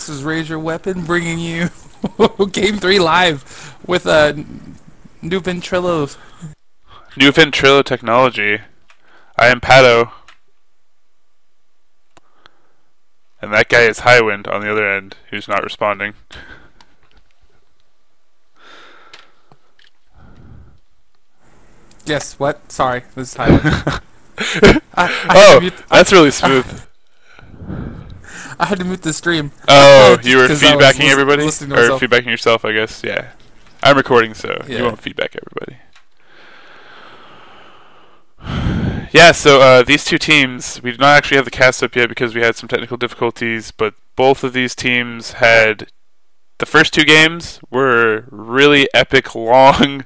This is Raise Your Weapon bringing you Game 3 live with new ventrilos. New ventrilo technology. I am Pato. And that guy is Highwind on the other end, who's not responding. Yes, what? Sorry, this is Highwind. That's really smooth. I had to mute the stream. Oh, you were feedbacking everybody? Or myself. feedbacking yourself, I guess, yeah. I'm recording, so Yeah. you won't feedback everybody. Yeah, so these two teams, we did not actually have the cast up yet because we had some technical difficulties, but both of these teams had... The first two games were really epic, long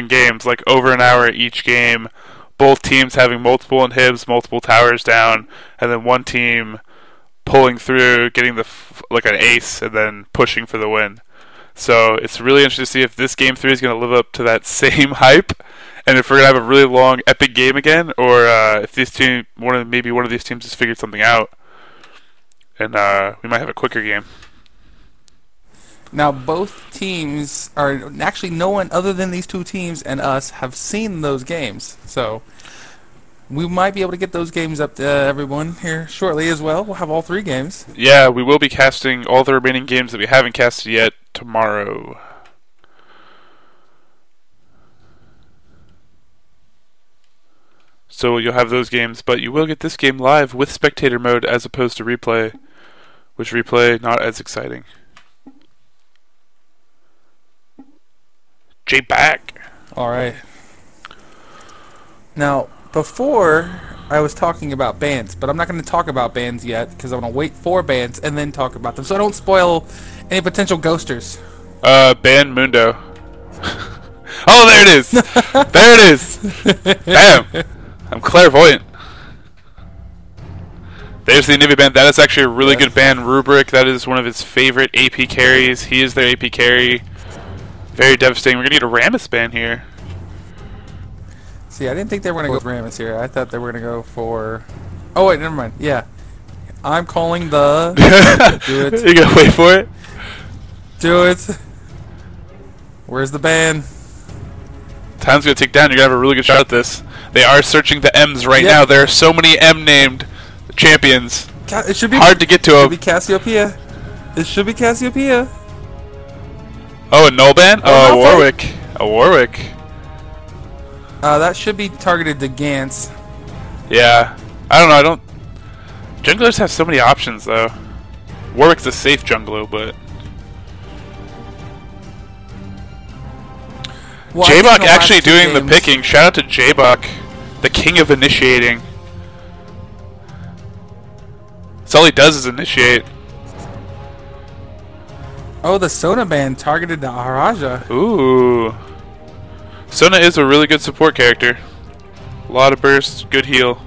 games, like over an hour each game. Both teams having multiple inhibs, multiple towers down, and then one team pulling through, getting like an ace, and then pushing for the win. So it's really interesting to see if this game 3 is going to live up to that same hype, and if we're going to have a really long, epic game again, or if these two, maybe one of these teams has figured something out, and we might have a quicker game. Now, both teams are actually no one other than these two teams and us have seen those games, so we might be able to get those games up to everyone here shortly as well. We'll have all 3 games. Yeah, we will be casting all the remaining games that we haven't casted yet tomorrow. So you'll have those games, but you will get this game live with spectator mode as opposed to replay, which replay not as exciting. Jay back. All right. Now, before I was talking about bands, but I'm not going to talk about bands yet because I'm going to wait for bands and then talk about them, so I don't spoil any potential ghosters. Ban Mundo. Oh, there it is. There it is. Bam. I'm clairvoyant. There's the Nivea band. That is actually a really good band. Rubric. That is one of his favorite AP carries. He is their AP carry. Very devastating. We're going to get a Rammus ban here. See, I didn't think they were going to go with Rammus here. I thought they were going to go for... Oh, wait, never mind. Yeah. I'm calling the... Do it. You going to wait for it? Do it. Where's the ban? Time's going to tick down. You're going to have a really good shot at this. They are searching the M's right now. There are so many M-named champions. It should be hard to get to them. It should be Cassiopeia. It should be Cassiopeia. Oh, a null ban? Oh, Warwick. A Warwick. That should be targeted to Gantz. Yeah. I don't know. Junglers have so many options, though. Warwick's a safe jungler, but... Well, J-Buck actually doing the picking. Shout out to J-Buck, the king of initiating. That's all he does is initiate. Oh, the Sona ban targeted to Aharaja. Ooh. Sona is a really good support character. A lot of burst, good heal.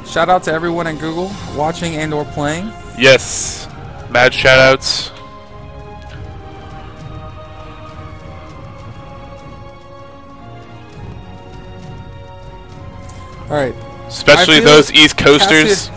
Shout out to everyone in Google watching and or playing. Yes. Mad shout outs. Alright. Especially those East Coasters.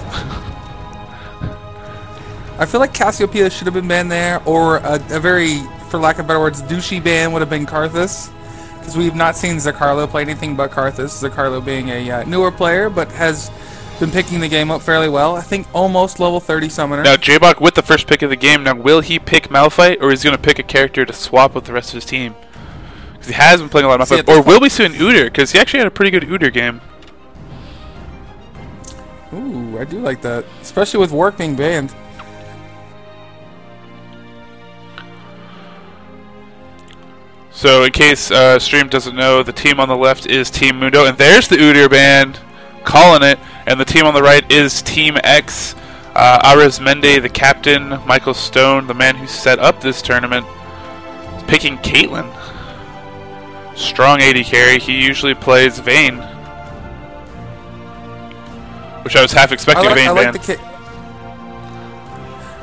I feel like Cassiopeia should have been banned there, or a very, for lack of better words, douchey ban would have been Karthus. Because we have not seen Zacarlo play anything but Karthus. Zacarlo being a newer player, but has been picking the game up fairly well. I think almost level 30 summoner. Now, J-Buck with the first pick of the game. Now, will he pick Malphite, or is he going to pick a character to swap with the rest of his team? Because he has been playing a lot of Malphite. Or will we see an Udyr? Because he actually had a pretty good Udyr game. Ooh, I do like that. Especially with Warwick being banned. So, in case Stream doesn't know, the team on the left is Team Mundo, and there's the Udyr band, calling it, and the team on the right is Team X. Arizmendi, the captain, Michael Stone, the man who set up this tournament, is picking Caitlyn. Strong AD carry. He usually plays Vayne, which I was half expecting a Vayne ban.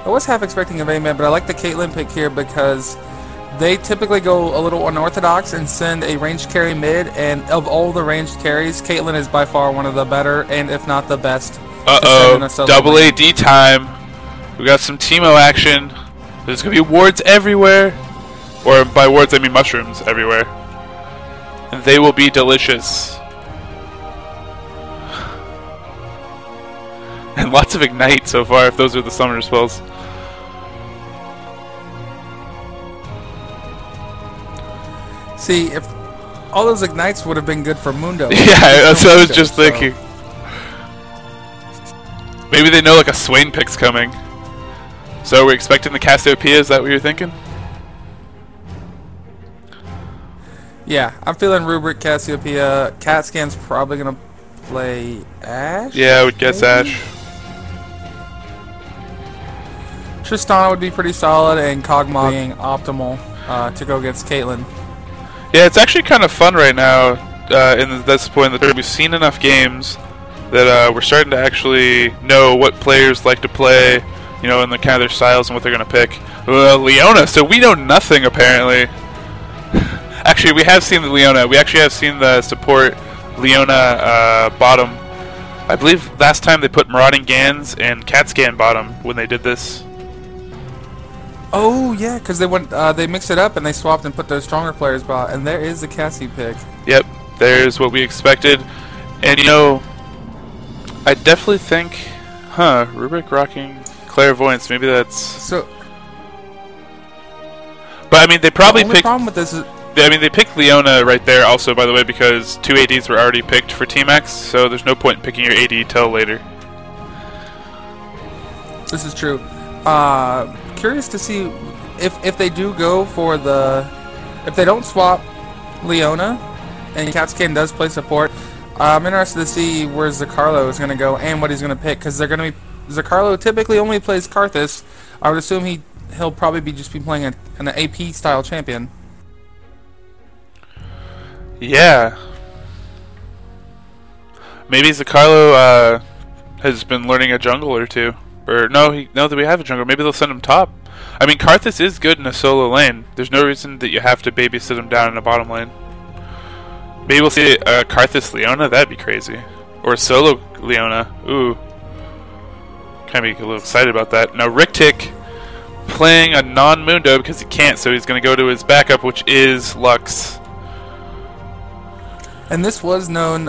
I was half expecting a Vayne ban, but I like the Caitlyn pick here because they typically go a little unorthodox and send a ranged carry mid, and of all the ranged carries, Caitlyn is by far one of the better, and if not the best. Uh-oh, double AD time. We got some Teemo action. There's gonna be wards everywhere, or by wards I mean mushrooms everywhere, and they will be delicious. And lots of ignite so far, if those are the summoner spells. See, if all those ignites would have been good for Mundo. Yeah, that's what I was just thinking. Maybe they know like a Swain pick's coming. So we're expecting the Cassiopeia, is that what you're thinking? Yeah, I'm feeling Rubric, Cassiopeia. CatScan's probably going to play Ash? Yeah, I would guess maybe? Ash. Tristana would be pretty solid, and Kog'Maw being optimal to go against Caitlyn. Yeah, it's actually kind of fun right now in this point in the tournament. We've seen enough games that we're starting to actually know what players like to play, you know, and the kind of their styles and what they're going to pick. Leona, so we know nothing apparently. Actually, we have seen the Leona. We actually have seen the support Leona bottom. I believe last time they put Marauding Gans and CatScan bottom when they did this. Oh yeah, because they mixed it up and they swapped and put those stronger players bot, and there is the Cassie pick. Yep, there's what we expected, and you know, I definitely think, Rubric rocking Clairvoyance. Maybe that's so. But I mean, they probably the only picked. Problem with this is, I mean, they picked Leona right there, also by the way, because 2 ADs were already picked for Team X, so there's no point in picking your AD till later. this is true. Curious to see if they do go for if they don't swap Leona and CatScan does play support. I'm interested to see where Zacarlo is going to go and what he's going to pick, because they're going to be Zacarlo typically only plays Karthus. I would assume he'll probably just be playing an AP style champion. Yeah. Maybe Zacarlo has been learning a jungle or two. Or no, that we have a jungle. Maybe they'll send him top. I mean, Karthus is good in a solo lane. There's no reason that you have to babysit him down in a bottom lane. Maybe we'll see Karthus Leona. That'd be crazy. Or a solo Leona. Ooh. Kind of be a little excited about that. Now Riktik playing a non-Mundo because he can't, so he's going to go to his backup, which is Lux. And this was known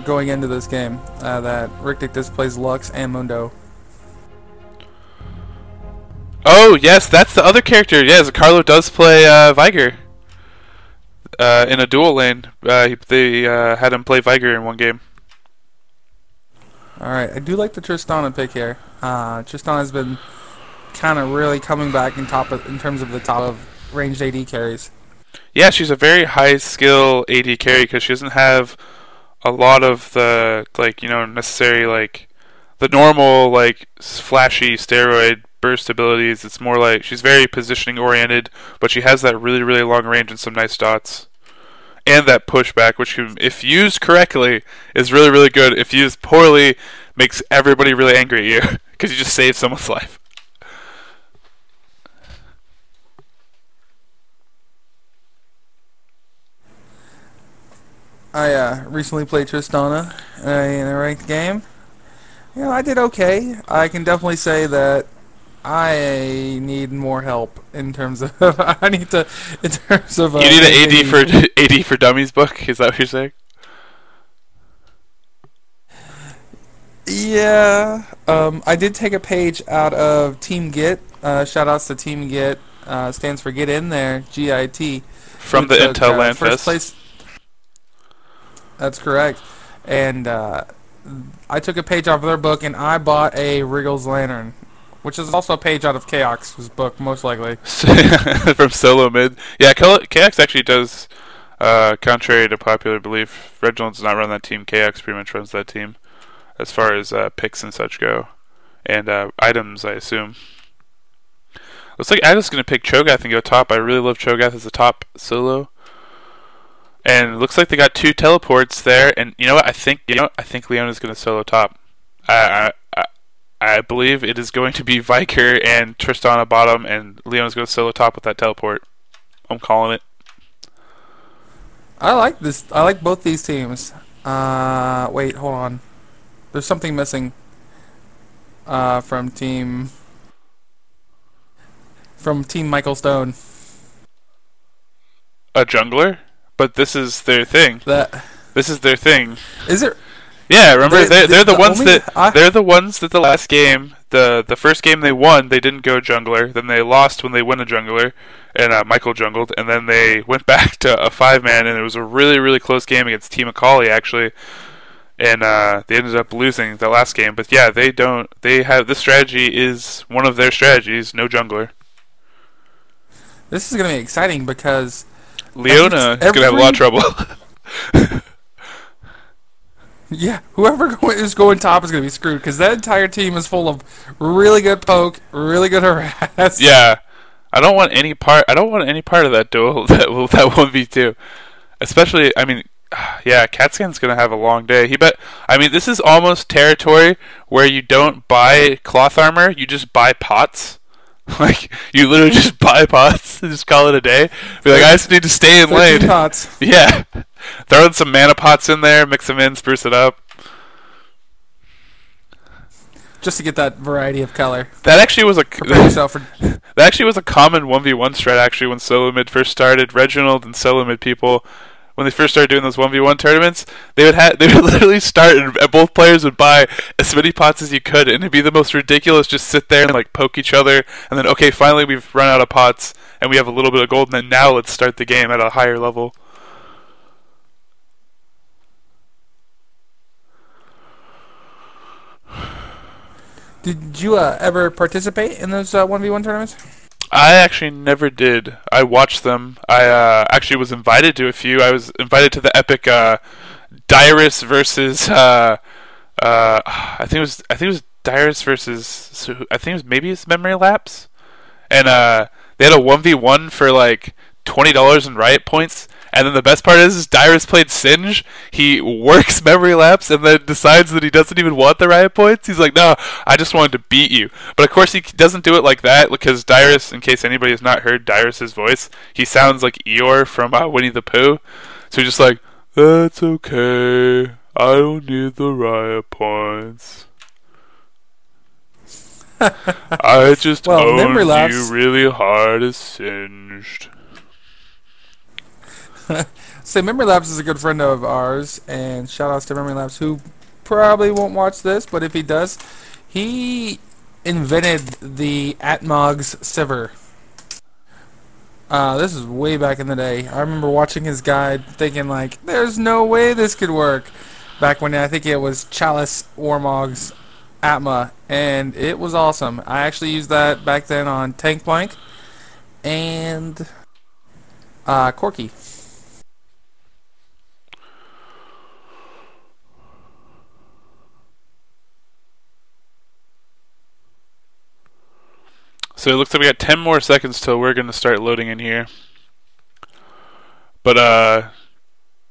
going into this game, that Riktik displays Lux and Mundo. Oh, yes, that's the other character. Yeah, Zacarlo does play Viger in a dual lane. They had him play Viger in one game. Alright, I do like the Tristana pick here. Tristana's been kind of really coming back in terms of the top of ranged AD carries. Yeah, she's a very high skill AD carry because she doesn't have a lot of the, like, you know, necessary, like, the normal, like, flashy steroid burst abilities. It's more like she's very positioning oriented, but she has that really, really long range and some nice dots. And that pushback, which, if used correctly, is really, really good. If used poorly, makes everybody really angry at you because you just saved someone's life. I recently played Tristana in a ranked game. You know, I did okay. I can definitely say that I need more help in terms of I need to in terms of you need an AD for Dummies book. Is that what you're saying? Yeah. I did take a page out of Team Git. Shout outs to Team Git. Stands for Get In There. GIT. From the Intel Landfest. First place. That's correct. And I took a page off of their book, and I bought a Wriggles Lantern, which is also a page out of Chaox's book, most likely. From Solo Mid. Yeah, Chaox actually does, contrary to popular belief, Reginald does not run that team. Chaox pretty much runs that team, as far as picks and such go. And items, I assume. Looks like Ada's going to pick Cho'Gath and go top. I really love Cho'Gath as a top solo. And it looks like they got 2 teleports there, and you know what? I think Leona's going to solo top. I believe it is going to be Viker and Tristana bottom, and Leona's going to solo top with that teleport. I'm calling it. I like this. I like both these teams. Wait, hold on. There's something missing from team. from Team Michael Stone. A jungler, but this is their thing. That This is their thing. is it. Yeah, remember they're the ones only, they're the ones that the last game, the first game they won, they didn't go jungler. Then they lost when they went a jungler, and Michael jungled, and then they went back to a 5-man, and it was a really really close game against Team Akali actually, and they ended up losing the last game. But yeah, they don't. They have this strategy is one of their strategies. No jungler. This is going to be exciting because Leona is going to have a lot of trouble. Yeah, whoever is going top is going to be screwed because that entire team is full of really good poke, really good harass. Yeah, I don't want any part. I don't want any part of that duel. That 1v2, especially. I mean, yeah, Catskin's gonna have a long day. I mean, this is almost territory where you don't buy cloth armor. You just buy pots. Like you literally just buy pots and just call it a day. Be like, I just need to stay in lane. Pots. Yeah, throw in some mana pots in there, mix them in, spruce it up. Just to get that variety of color. That actually was that actually was a common 1v1 strat actually when solo mid first started. Reginald and solo mid people, when they first started doing those 1v1 tournaments, they would literally start and both players would buy as many pots as you could, and it'd be the most ridiculous. Just sit there and like poke each other, and then okay, finally we've run out of pots and we have a little bit of gold, and then now let's start the game at a higher level. Did you ever participate in those 1v1 tournaments? I actually never did. I watched them. I actually was invited to a few. I was invited to the epic Dyrus versus I think it was Dyrus versus I think it was maybe it's Memory Lapse, and they had a 1v1 for like $20 in Riot points. And then the best part is Dyrus played Singe. He works Memory Lapse and then decides that he doesn't even want the Riot points. He's like, no, I just wanted to beat you. But of course he doesn't do it like that because Dyrus, in case anybody has not heard Dyrus' voice, he sounds like Eeyore from Winnie the Pooh. So he's just like, that's okay. I don't need the Riot points. I just owned you really hard as Singed. So Memory Lapse is a good friend of ours, and shout outs to Memory Lapse, who probably won't watch this, but if he does, he invented the Atmog's Sivir. This is way back in the day. I remember watching his guide thinking like, there's no way this could work. Back when I think it was Chalice Warmog's Atma, and it was awesome. I actually used that back then on Tank Plank and Corki. So it looks like we got 10 more seconds till we're going to start loading in here. But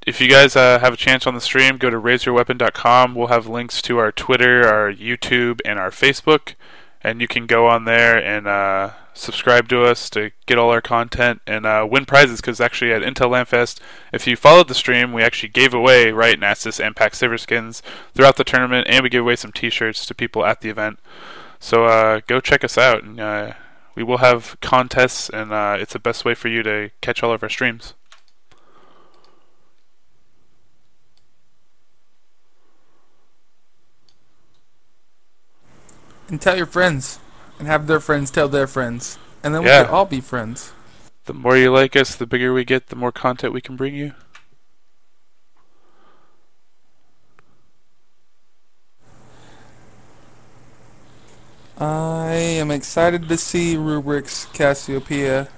if you guys have a chance on the stream, go to raiseyourweapon.com. We'll have links to our Twitter, our YouTube, and our Facebook. And you can go on there and subscribe to us to get all our content and win prizes. Because actually at Intel LANFest, if you followed the stream, we actually gave away Riot Nasus and Pack Sivir skins throughout the tournament. And we gave away some t-shirts to people at the event. So go check us out, and we will have contests, and it's the best way for you to catch all of our streams. And tell your friends, and have their friends tell their friends, and then we can all be friends. The more you like us, the bigger we get, the more content we can bring you. I am excited to see Rubric's Cassiopeia.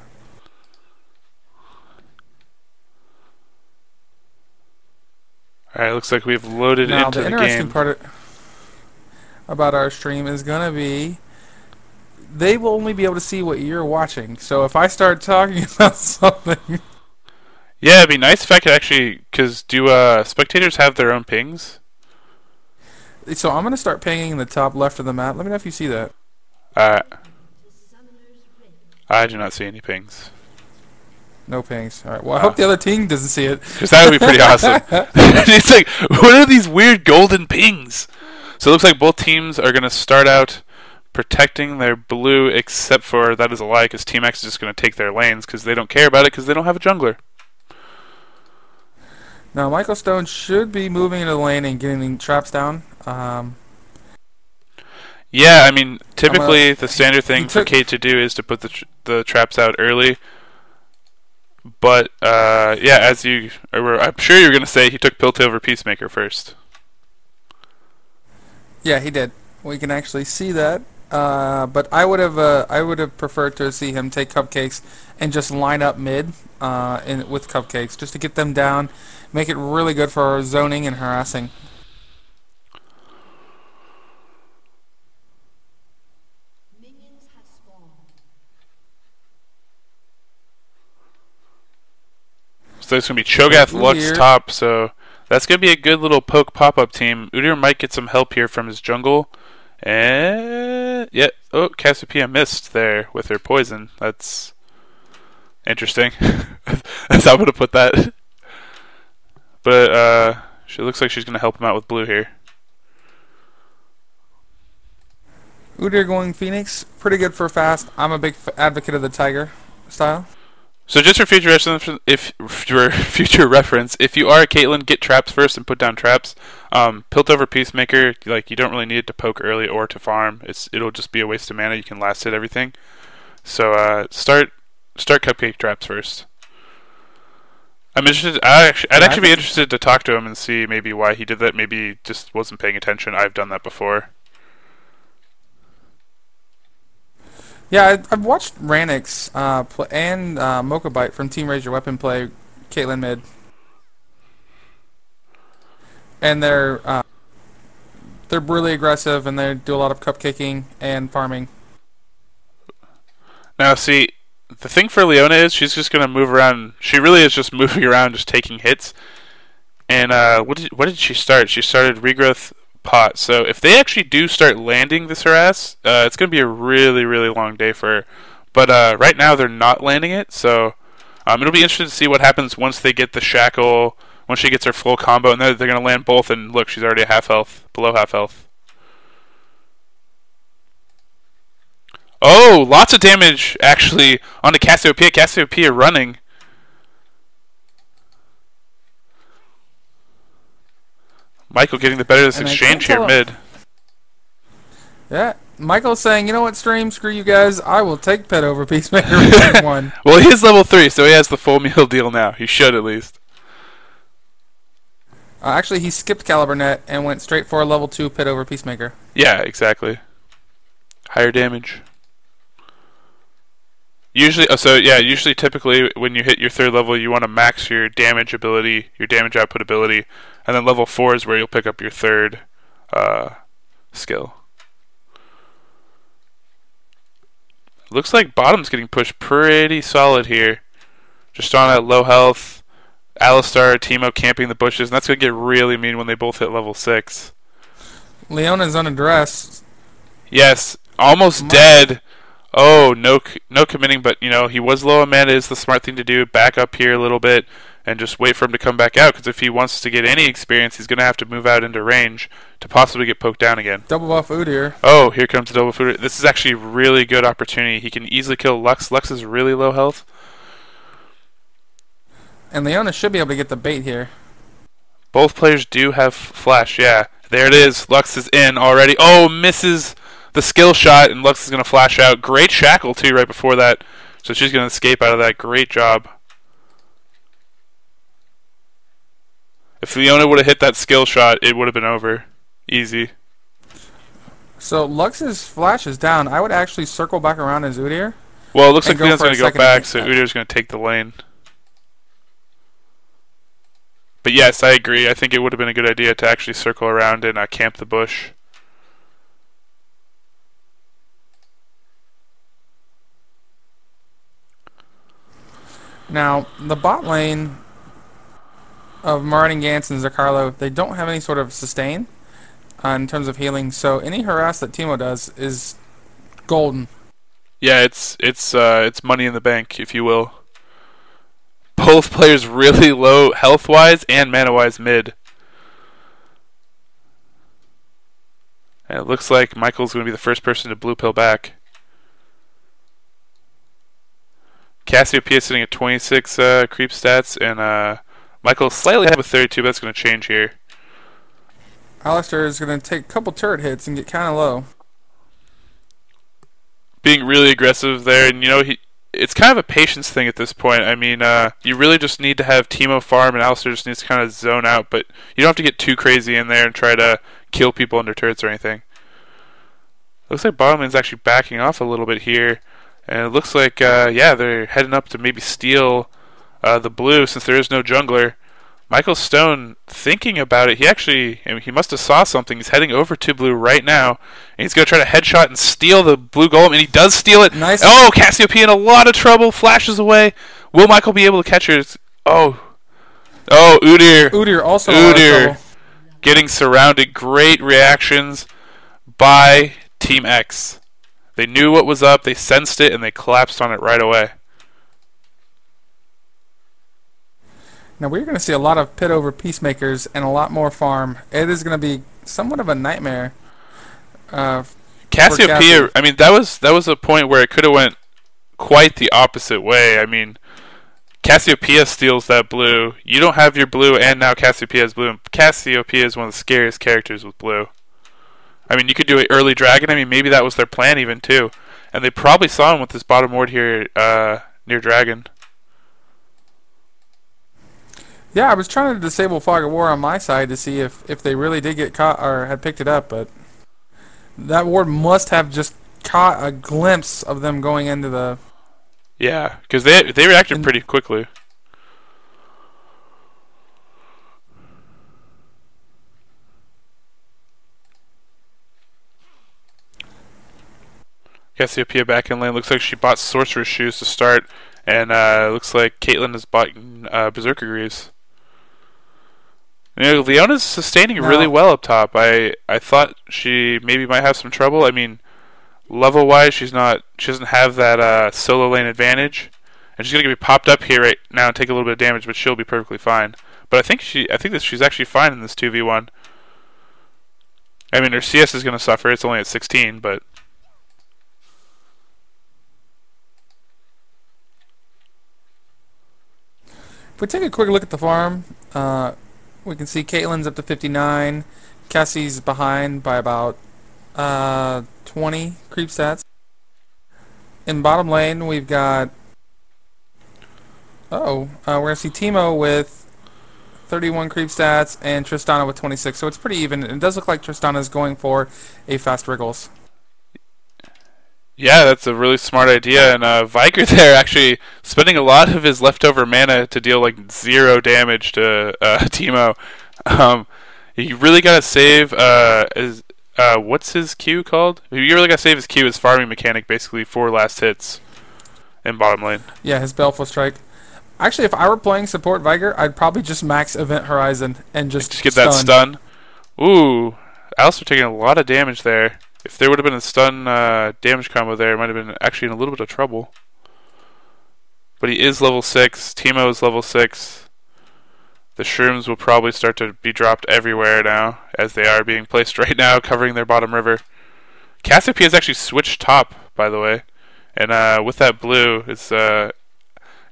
Alright, looks like we've loaded now, into the game. The interesting part about our stream is going to be they will only be able to see what you're watching. So if I start talking about something... Yeah, it'd be nice if I could actually... Because do spectators have their own pings? So I'm going to start pinging the top left of the map. Let me know if you see that. I do not see any pings. No pings. Alright, well I hope the other team doesn't see it. Because that would be pretty awesome. It's like, what are these weird golden pings? So it looks like both teams are going to start out protecting their blue, except for that is a lie, because Team X is just going to take their lanes because they don't care about it because they don't have a jungler. Now, Michael Stone should be moving into the lane and getting traps down. Yeah, I mean, typically the standard thing for Kate to do is to put the traps out early. But, yeah, I'm sure you're going to say he took Piltover over Peacemaker first. Yeah, he did. We can actually see that. But I would have preferred to see him take Cupcakes and just line up mid with Cupcakes just to get them down, make it really good for zoning and harassing. So there's going to be Cho'Gath, Lux top, so that's going to be a good little poke pop-up team. Udyr might get some help here from his jungle. And, yeah, oh, Cassiopeia missed there with her poison. That's interesting. That's how I'm going to put that. But she looks like she's going to help him out with blue here. Udyr going Phoenix, pretty good for fast. I'm a big advocate of the Tiger style. So just for future reference, if you are a Caitlyn, get traps first and put down traps. Piltover Peacemaker, like you don't really need it to poke early or to farm. It'll just be a waste of mana. You can last hit everything. So start Cupcake traps first. I'm interested. I'd actually be interested to talk to him and see maybe why he did that. Maybe he just wasn't paying attention. I've done that before. Yeah, I've watched Ranix and Mokabite from Team Raise Your Weapon play Caitlyn mid, and they're really aggressive and they do a lot of cupcaking and farming. Now, see, the thing for Leona is she's just gonna move around. She really is just moving around, just taking hits. And what did she start? She started Regrowth Pot. So if they actually do start landing this harass, it's going to be a really, really long day for her. But right now they're not landing it, so it'll be interesting to see what happens once they get the shackle, once she gets her full combo, and then they're going to land both, and look, she's already at half health, below half health. Oh, lots of damage, actually, onto Cassiopeia. Cassiopeia running. Michael getting the better of this exchange here mid. Yeah, Michael's saying, you know what, stream, screw you guys, I will take Pet over Peacemaker 1. Well, he is level 3, so he has the full meal deal now. He should, at least. Actually, he skipped Caliber Net and went straight for a level 2 Pet over Peacemaker. Yeah, exactly. Higher damage. Usually, typically, when you hit your 3rd level, you want to max your damage ability, your damage output ability, and then level 4 is where you'll pick up your 3rd skill. Looks like bottom's getting pushed pretty solid here. Just on at low health. Alistar, Teemo camping the bushes, and that's going to get really mean when they both hit level 6. Leona's unaddressed. Yes, almost dead. Oh, no committing, but he was low on mana. Is the smart thing to do. Back up here a little bit and just wait for him to come back out, because if he wants to get any experience, he's going to have to move out into range to possibly get poked down again. Double buff Udyr. Oh, here comes the double buff Udyr. This is actually a really good opportunity. He can easily kill Lux. Lux is really low health. And Leona should be able to get the bait here. Both players do have flash, yeah. There it is. Lux is in already. Oh, misses the skill shot, and Lux is going to flash out. Great shackle, too, right before that. So she's going to escape out of that. Great job. If Leona would have hit that skill shot, it would have been over. Easy. So Lux's flash is down. I would actually circle back around as Udyr. Well, it looks like Leona's going to go back, so Udyr's going to take the lane. But yes, I agree. I think it would have been a good idea to actually circle around and camp the bush. Now, the bot lane of Martin Gantz and Zacarlo, they don't have any sort of sustain in terms of healing, so any harass that Teemo does is golden. Yeah, it's money in the bank, if you will. Both players really low health-wise and mana-wise mid. And it looks like Michael's going to be the first person to blue pill back. Cassiopeia sitting at 26 creep stats, and Michael slightly ahead with 32, but that's going to change here. Alistair is going to take a couple turret hits and get kind of low. Being really aggressive there, and it's kind of a patience thing at this point. I mean, you really just need to have Teemo farm, and Alistair just needs to kind of zone out, but you don't have to get too crazy in there and try to kill people under turrets or anything. Looks like bottom lane's actually backing off a little bit here, and it looks like, they're heading up to maybe steal the blue since there is no jungler. Michael Stone thinking about it. He must have saw something. He's heading over to blue right now, and he's going to try to headshot and steal the blue golem, and he does steal it. Nice. Oh, Cassiopeia in a lot of trouble. Flashes away. Will Michael be able to catch her? Oh, Udyr. Udyr also in a lot of trouble. Getting surrounded. Great reactions by Team X. They knew what was up. They sensed it, and they collapsed on it right away. Now we're going to see a lot of pit over peacemakers and a lot more farm. It is going to be somewhat of a nightmare. Cassiopeia, I mean, that was a point where it could have went quite the opposite way. I mean, Cassiopeia steals that blue. You don't have your blue, and now Cassiopeia has blue. And Cassiopeia is one of the scariest characters with blue. I mean, you could do an early dragon. I mean, maybe that was their plan even too. And they probably saw him with this bottom ward here near dragon. Yeah, I was trying to disable Fog of War on my side to see if they really did get caught or had picked it up, but that ward must have just caught a glimpse of them going into the... Yeah, because they reacted pretty quickly. Cassiopeia back in lane. Looks like she bought Sorcerer's Shoes to start, and looks like Caitlyn has bought Berserker Greaves. Leona's sustaining really well up top. I thought she maybe might have some trouble. I mean, level-wise, she doesn't have that solo lane advantage, and she's gonna be popped up here right now and take a little bit of damage, but she'll be perfectly fine. But I think that she's actually fine in this 2v1. I mean, her CS is gonna suffer. It's only at 16, but. If we take a quick look at the farm, we can see Caitlyn's up to 59. Cassie's behind by about 20 creep stats. In bottom lane, we've got... we're going to see Teemo with 31 creep stats and Tristana with 26. So it's pretty even. It does look like Tristana's going for a fast Wriggles. Yeah, that's a really smart idea, and Viker there actually spending a lot of his leftover mana to deal like 0 damage to Teemo. You really gotta save what's his Q called? You really gotta save his Q, his farming mechanic, basically 4 last hits in bottom lane. Yeah, his Baleful Strike. Actually, if I were playing support Viker, I'd probably just max Event Horizon and just get that stun. Ooh, Alistair taking a lot of damage there. If there would have been a stun damage combo there, it might have been actually in a little bit of trouble. But he is level 6. Teemo is level 6. The shrooms will probably start to be dropped everywhere now, as they are being placed right now, covering their bottom river. Cassiopeia has actually switched top, by the way. And with that blue,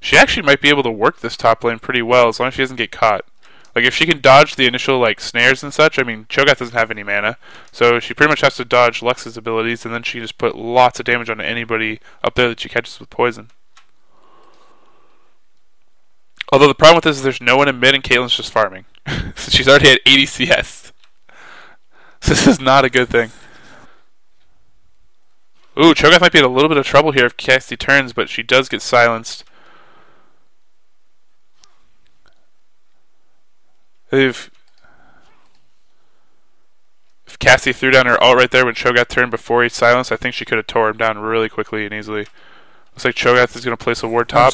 she actually might be able to work this top lane pretty well, as long as she doesn't get caught. Like, if she can dodge the initial, like, snares and such, I mean, Cho'Gath doesn't have any mana, so she pretty much has to dodge Lux's abilities, and then she can just put lots of damage on anybody up there that she catches with poison. Although the problem with this is there's no one in mid, and Caitlyn's just farming. So she's already at 80 CS. So this is not a good thing. Ooh, Cho'Gath might be in a little bit of trouble here if Cassie turns, but she does get silenced. If Cassie threw down her ult right there when Cho'Gath turned before he silenced, I think she could have tore him down really quickly and easily. Looks like Cho'Gath is going to place a ward top.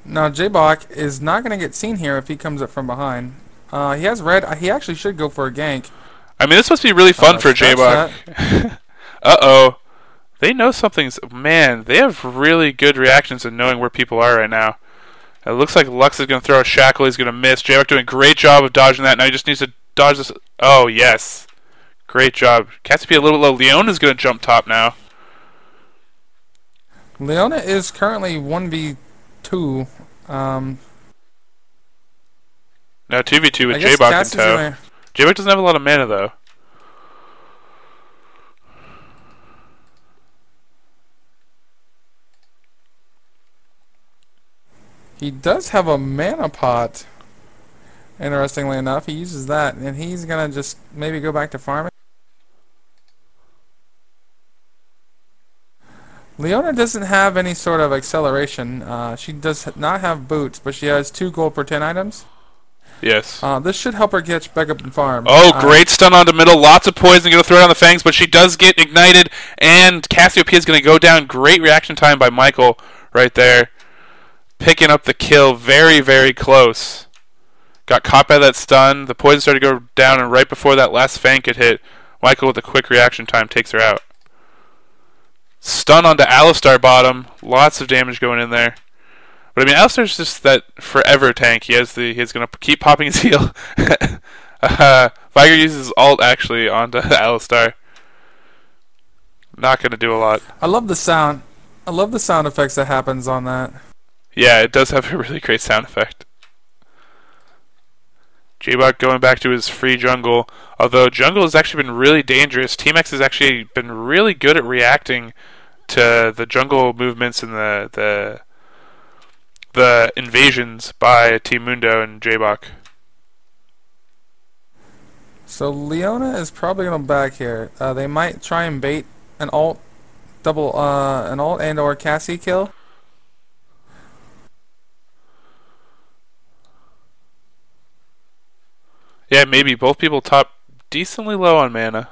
Now J-Bok is not going to get seen here if he comes up from behind. He has red. He actually should go for a gank. I mean, this must be really fun for J-Bok. Uh-oh. They know something's... Man, they have really good reactions in knowing where people are right now. It looks like Lux is going to throw a shackle. He's going to miss. J-Bok doing a great job of dodging that. Now he just needs to dodge this. Oh, yes. Great job. Cassiopeia a little low. Leona's going to jump top now. Leona is currently 1v2. No, 2v2 with J-Bok in tow. J-Bok doesn't have a lot of mana, though. He does have a mana pot. Interestingly enough, he uses that, and he's going to just maybe go back to farming. Leona doesn't have any sort of acceleration. She does not have boots, but she has 2 gold per 10 items. Yes. This should help her catch back up and farm. Oh, great stun on the middle. Lots of poison. Going to throw it on the fangs, but she does get ignited, and Cassiopeia is going to go down. Great reaction time by Michael right there. Picking up the kill very, very close. Got caught by that stun. The poison started to go down, and right before that last fang could hit, Michael with a quick reaction time takes her out. Stun onto Alistar bottom. Lots of damage going in there. But I mean, Alistar's just that forever tank. He's going to keep popping his heal. Viger uses ult actually onto Alistar. Not going to do a lot. I love the sound. I love the sound effects that happens on that. Yeah, it does have a really great sound effect. J-Bok going back to his free jungle. Although jungle has actually been really dangerous. Team X has actually been really good at reacting to the jungle movements and the invasions by Team Mundo and J-Bok. So Leona is probably going to back here. They might try and bait an ult, an ult and or Cassie kill. Yeah, maybe. Both people top decently low on mana.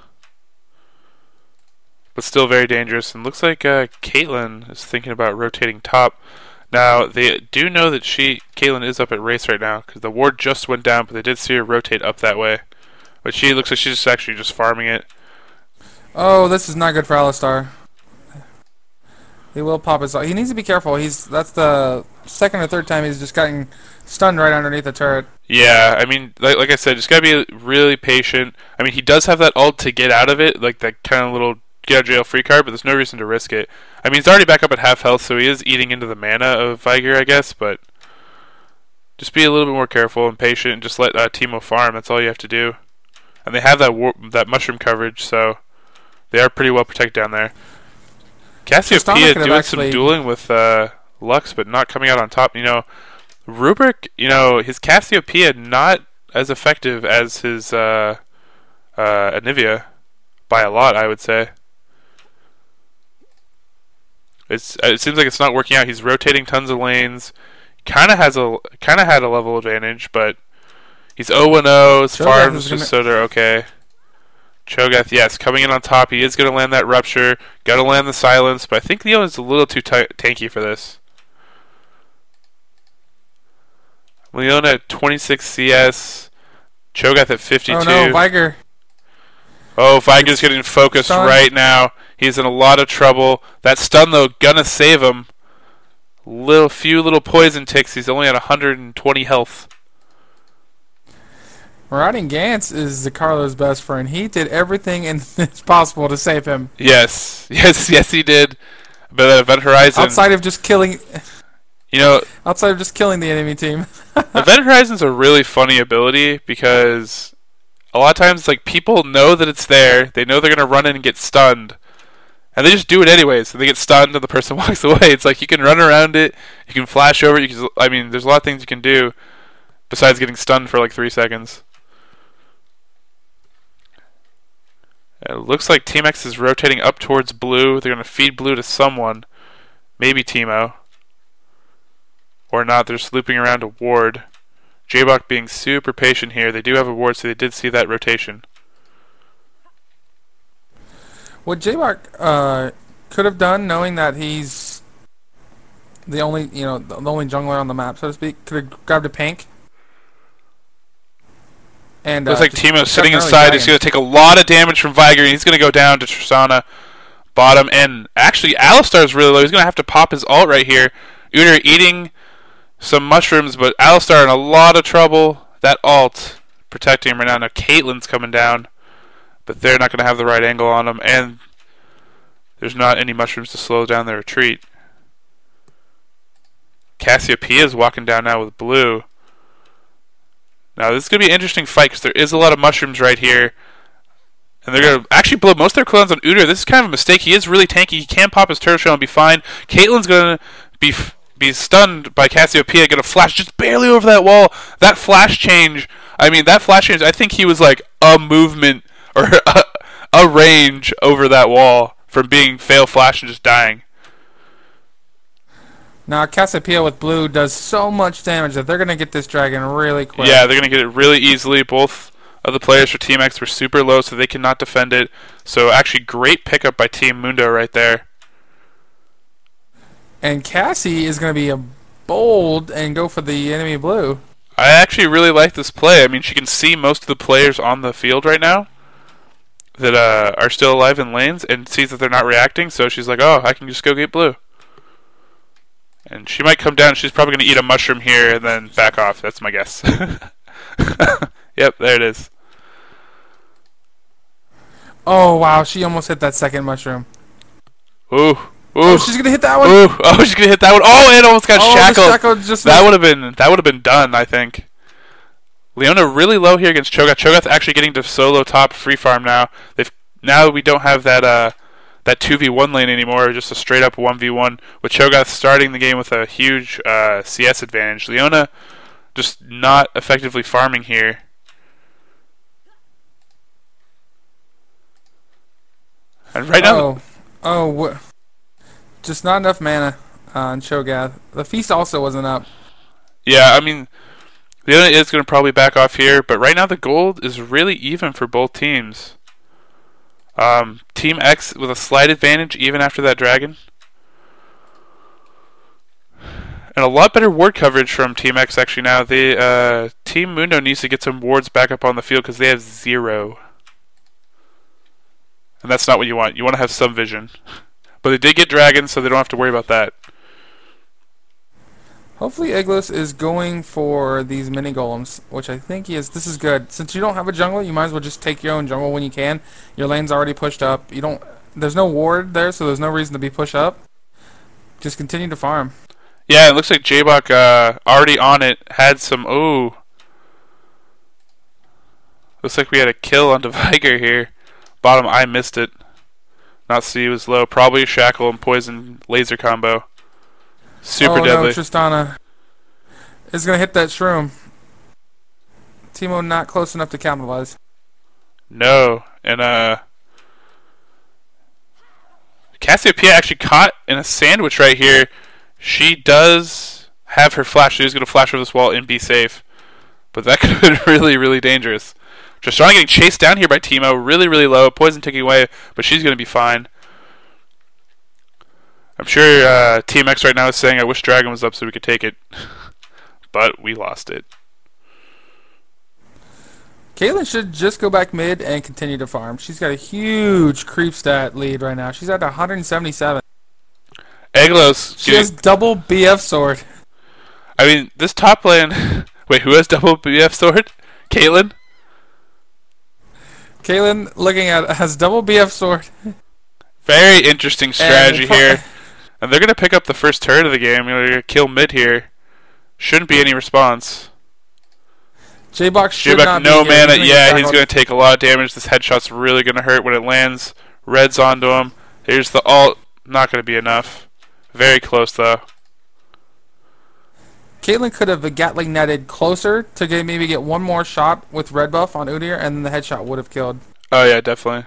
But still very dangerous. And looks like Caitlyn is thinking about rotating top. Now, they do know that Caitlyn is up at race right now, because the ward just went down, but they did see her rotate up that way. But she looks like she's actually just farming it. Oh, this is not good for Alistar. He will pop his ult. He needs to be careful. That's the second or third time he's just gotten stunned right underneath the turret. Yeah, I mean, like I said, just gotta be really patient. I mean, he does have that ult to get out of it, like that kind of little get out of jail free card, but there's no reason to risk it. I mean, he's already back up at half health, so he is eating into the mana of Viger, I guess, but just be a little bit more careful and patient and just let Teemo farm. That's all you have to do. And they have that mushroom coverage, so they are pretty well protected down there. Cassiopeia doing some dueling with Lux, but not coming out on top. You know, Rubric, his Cassiopeia not as effective as his Anivia by a lot, I would say. It seems like it's not working out. He's rotating tons of lanes. Kind of had a level advantage, but he's 0-0. His farms just so they're okay. Cho'Gath, yes, coming in on top. He is going to land that Rupture. Got to land the Silence, but I think Leo is a little too tanky for this. Leona at 26 CS. Cho'Gath at 52. Oh no, Viger. Oh, Viger's getting focused right now. He's in a lot of trouble. That stun, though, gonna save him. Few little poison ticks. He's only at 120 health. Marauding Gantz is Carlo's best friend. He did everything it's possible to save him. Yes, he did. But Event Horizon, outside of just killing the enemy team. Event Horizon's a really funny ability because a lot of times, like, people know that it's there. They know they're gonna run in and get stunned, and they just do it anyways. So they get stunned, and the person walks away. It's like you can run around it, you can flash over it. There's a lot of things you can do besides getting stunned for like 3 seconds. It looks like Team X is rotating up towards blue. They're going to feed blue to someone. Maybe Teemo. Or not, they're just looping around a ward. J-Bok being super patient here. They do have a ward, so they did see that rotation. What J-Bok could have done, knowing that he's the only jungler on the map, so to speak, could have grabbed a Pank. And looks like Teemo's sitting inside. He's going to take a lot of damage from Viger, and he's going to go down to Tristana bottom. And actually, Alistar's really low. He's going to have to pop his ult right here. Udyr eating some mushrooms, but Alistar in a lot of trouble. That ult protecting him right now. Now Caitlyn's coming down. but they're not going to have the right angle on them, and there's not any mushrooms to slow down their retreat. Cassiopeia is walking down now with blue. Now this is going to be an interesting fight because there is a lot of mushrooms right here. And they're going to actually blow most of their cooldowns on Udyr. This is kind of a mistake. He is really tanky. He can pop his turtle shell and be fine. Caitlyn's going to be stunned by Cassiopeia. Going to flash just barely over that wall. That flash change, I think he was like a movement or a range over that wall from being fail flash and just dying. Now, Cassiopeia with blue does so much damage that they're going to get this dragon really quick. Yeah, they're going to get it really easily. Both of the players for Team X were super low, so they cannot defend it. So, actually, great pickup by Team Mundo right there. And Cassie is going to be bold and go for the enemy blue. I actually really like this play. I mean, she can see most of the players on the field right now that are still alive in lanes and sees that they're not reacting, so she's like, oh, I can just go get blue. And she might come down. She's probably going to eat a mushroom here and then back off. That's my guess. Yep, there it is. Oh, wow. She almost hit that second mushroom. Ooh. Ooh. Oh, she's going to hit that one. Ooh. Oh, she's going to hit that one. Oh, it almost got shackled. Just that would have been done, I think. Leona really low here against Cho'Gath. Cho'Gath actually getting to solo top free farm now. Now we don't have that 2v1 lane anymore, just a straight up 1v1 with Cho'Gath starting the game with a huge CS advantage. Leona just not effectively farming here. And right now, just not enough mana on Cho'Gath. The feast also wasn't up. Yeah, I mean, Leona is going to probably back off here, but right now the gold is really even for both teams. Team X with a slight advantage even after that dragon. And a lot better ward coverage from Team X actually now. Team Mundo needs to get some wards back up on the field because they have 0. And that's not what you want. You want to have some vision. But they did get dragons, so they don't have to worry about that. Hopefully Iglis is going for these mini golems, which I think he is. This is good. Since you don't have a jungle, you might as well just take your own jungle when you can. Your lane's already pushed up. There's no ward there, so there's no reason to be pushed up. Just continue to farm. Yeah, it looks like J-Bok already on it. Had some... Ooh. Looks like we had a kill on Viger here. Bottom, I missed it. Not C was low. Probably a shackle and poison laser combo. Super deadly. No, Tristana is going to hit that shroom. Teemo not close enough to capitalize. No. And, Cassiopeia actually caught in a sandwich right here. She does have her flash. She's going to flash over this wall and be safe. But that could have been really, really dangerous. Tristana getting chased down here by Teemo. Really, really low. Poison ticking away, but she's going to be fine. I'm sure Team X right now is saying, I wish Dragon was up so we could take it. But we lost it. Caitlyn should just go back mid and continue to farm. She's got a huge creep stat lead right now. She's at 177. Eglos. She has double BF sword. I mean, this top lane... Wait, who has double BF sword? Caitlyn? Caitlyn, looking at, has double BF sword. Very interesting strategy here. And they're going to pick up the first turret of the game. They're going to kill mid here. Shouldn't be any response. J-Bok should not no be here. mana. Yeah, he's going to take a lot of damage. This headshot's really going to hurt when it lands. Red's onto him. Here's the ult. Not going to be enough. Very close, though. Caitlyn could have Gatling netted closer to maybe get one more shot with red buff on Udyr, and then the headshot would have killed. Oh, yeah, definitely.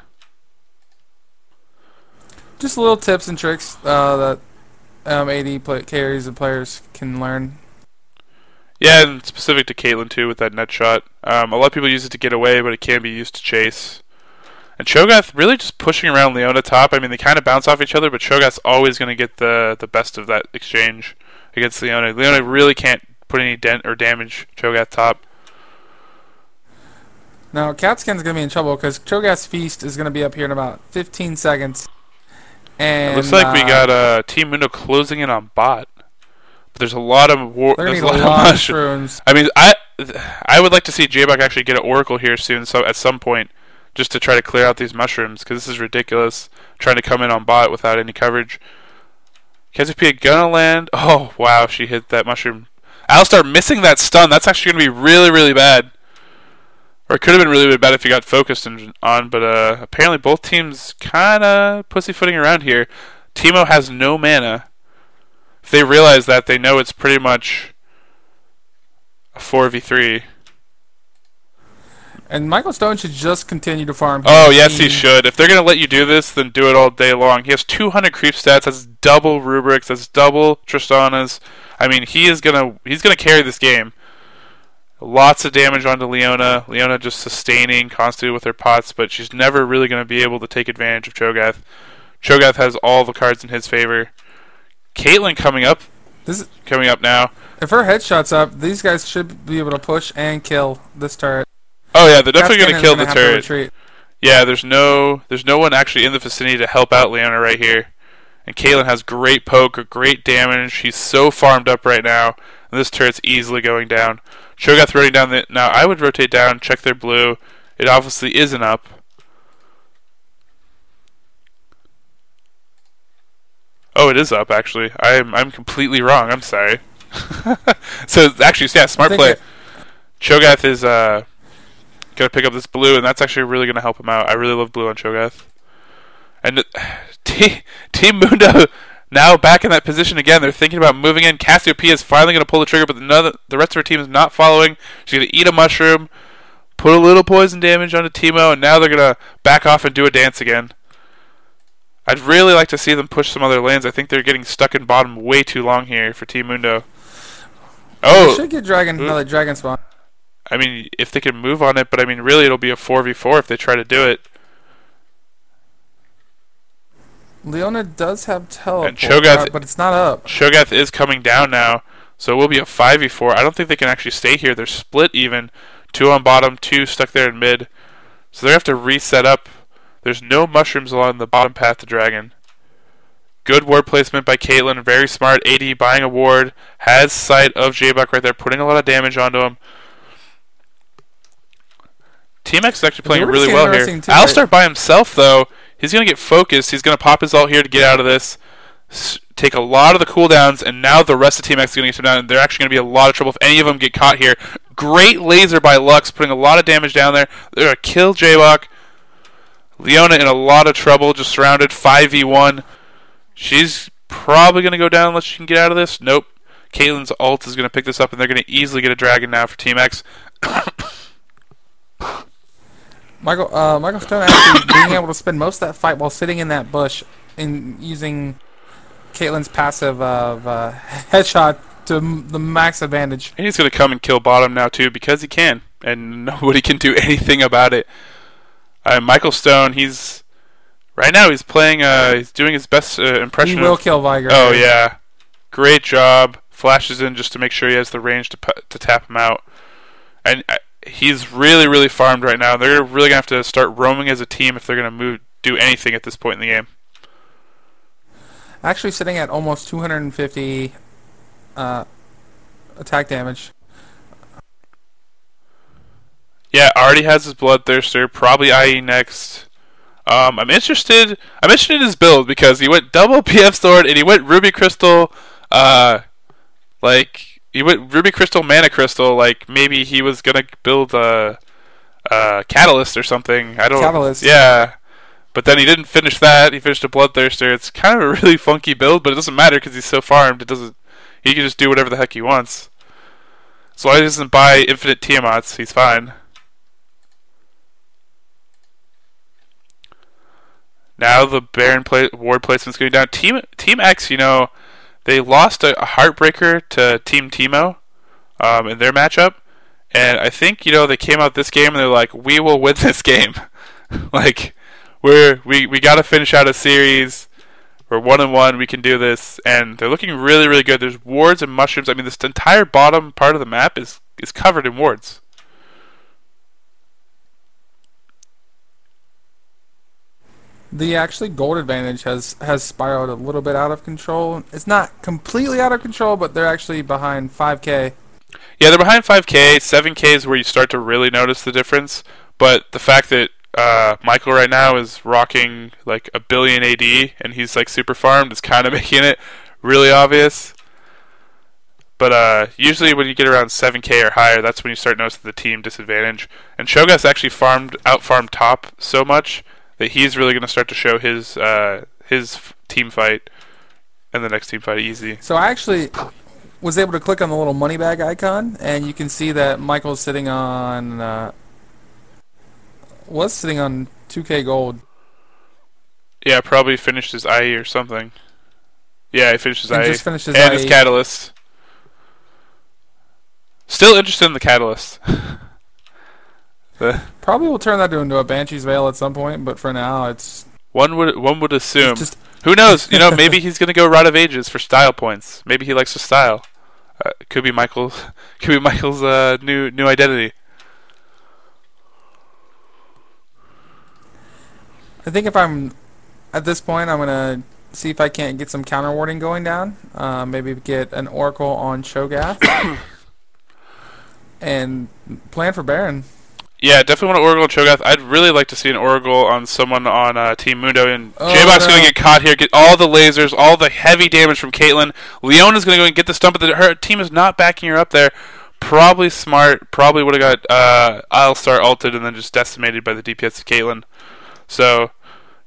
Just little tips and tricks that AD carries and players can learn. Yeah, and specific to Caitlyn, too, with that net shot. A lot of people use it to get away, but it can be used to chase. And Cho'Gath really just pushing around Leona top. I mean, they kind of bounce off each other, but Cho'Gath's always going to get the best of that exchange against Leona. Leona really can't put any dent or damage Cho'Gath top. Now, Catskin's going to be in trouble because Cho'Gath's feast is going to be up here in about 15 seconds. And it looks like we got Team Mundo closing in on bot. But there's a lot of there's a lot of mushrooms. I mean, I would like to see J-Bok actually get an Oracle here soon, so at some point, just to try to clear out these mushrooms, because this is ridiculous, trying to come in on bot without any coverage. Cassiopeia gonna land. Oh, wow, she hit that mushroom. Alistar missing that stun. That's actually going to be really, really bad. Or it could have been really, really bad if he got focused on, but apparently both teams kind of pussyfooting around here. Teemo has no mana. If they realize that, they know it's pretty much a 4v3. And Michael Stone should just continue to farm. Oh, yes, he should. If they're going to let you do this, then do it all day long. He has 200 creep stats. That's double Rubrik's. That's double Tristana's. I mean, he's gonna carry this game. Lots of damage onto Leona. Leona just sustaining constantly with her pots, but she's never really going to be able to take advantage of Cho'Gath. Cho'Gath has all the cards in his favor. Caitlyn coming up now. If her headshot's up, these guys should be able to push and kill this turret. Oh yeah, they're definitely going to kill the turret. Yeah, there's no one actually in the vicinity to help out Leona right here. And Caitlyn has great poke, great damage. She's so farmed up right now, and this turret's easily going down. Cho'Gath rotating down. Now I would rotate down, check their blue. It obviously isn't up. Oh, it is up actually. I'm completely wrong. I'm sorry. So actually, yeah, smart play. Cho'Gath is gonna pick up this blue, and that's actually really gonna help him out. I really love blue on Cho'Gath. And Team Mundo now back in that position again. They're thinking about moving in. Cassiopeia is finally going to pull the trigger, but the rest of her team is not following. She's going to eat a mushroom, put a little poison damage onto Teemo, and now they're going to back off and do a dance again. I'd really like to see them push some other lanes. I think they're getting stuck in bottom way too long here for Team Mundo. Oh, they should get another dragon spawn. I mean, if they can move on it, but I mean, really, it'll be a 4v4 if they try to do it. Leona does have teleport, but it's not up. Cho'Gath is coming down now, so it will be a 5v4. I don't think they can actually stay here. They're split even. 2 on bottom, 2 stuck there in mid. So they have to reset up. There's no mushrooms along the bottom path to Dragon. Good ward placement by Caitlyn. Very smart. AD buying a ward. Has sight of J-Buck right there, putting a lot of damage onto him. Team X is actually playing really well here. Alistar by himself, though. He's going to get focused. He's going to pop his ult here to get out of this. Take a lot of the cooldowns, and now the rest of Team X is going to get some down. And they're actually going to be a lot of trouble if any of them get caught here. Great laser by Lux, putting a lot of damage down there. They're going to kill J-Buck. Leona in a lot of trouble, just surrounded 5v1. She's probably going to go down unless she can get out of this. Nope. Caitlyn's ult is going to pick this up, and they're going to easily get a dragon now for Team X. Michael Stone actually being able to spend most of that fight while sitting in that bush and using Caitlyn's passive of headshot to the max advantage. And he's going to come and kill bottom now too because he can, and nobody can do anything about it. Michael Stone, right now he's playing. He's doing his best impression. He will kill Viger. Oh yeah, great job. Flashes in just to make sure he has the range to tap him out, and. He's really, really farmed right now. They're really gonna have to start roaming as a team if they're gonna do anything at this point in the game. Actually, sitting at almost 250 attack damage. Yeah, already has his Bloodthirster. Probably IE next. I'm interested in his build because he went double PF Sword and he went Ruby Crystal. He went Ruby Crystal, Mana Crystal, like maybe he was gonna build a Catalyst or something. Catalyst. Yeah, but then he didn't finish that. He finished a Bloodthirster. It's kind of a really funky build, but it doesn't matter because he's so farmed. He can just do whatever the heck he wants. As long as he doesn't buy infinite Tiamats, he's fine. Now the Baron ward placement's going down. Team X, they lost a heartbreaker to Team Teemo in their matchup, and I think they came out this game and they're like, we will win this game. Like we got to finish out a series. We're 1-1. We can do this, and they're looking really, really good. There's wards and mushrooms. I mean, this entire bottom part of the map is covered in wards. The actually gold advantage has spiraled a little bit out of control. It's not completely out of control, but they're actually behind 5K. Yeah, they're behind 5K. 7K is where you start to really notice the difference. But the fact that Michael right now is rocking like a billion AD, and he's like super farmed. It's kind of making it really obvious. But usually when you get around 7k or higher, that's when you start noticing the team disadvantage. And Cho'Gath's actually out-farmed top so much that he's really going to start to show his team fight and the next team fight easy. So I actually was able to click on the little money bag icon, and you can see that Michael's sitting on was sitting on 2k gold. Yeah, probably finished his IE or something. Yeah, he finished his IE. Just finished his and IE. his catalyst. Still interested in the catalyst. Probably will turn that into a Banshee's Veil at some point, but for now it's one would assume. just Who knows? Maybe he's gonna go Rod of Ages for style points. Maybe he likes to style. Could be Michael's. Could be Michael's new identity. I think if I'm at this point, I'm gonna see if I can't get some counter warding going down. Maybe get an Oracle on Cho'Gath. And plan for Baron. Yeah, definitely want an Oracle on Cho'Gath. I'd really like to see an Oracle on someone on Team Mundo. And J-Box going to get caught here, get all the lasers, all the heavy damage from Caitlyn. Leona's going to go and get the stun, but her team is not backing her up there. Probably smart. Probably would have got Isle-Star ulted and then just decimated by the DPS of Caitlyn. So,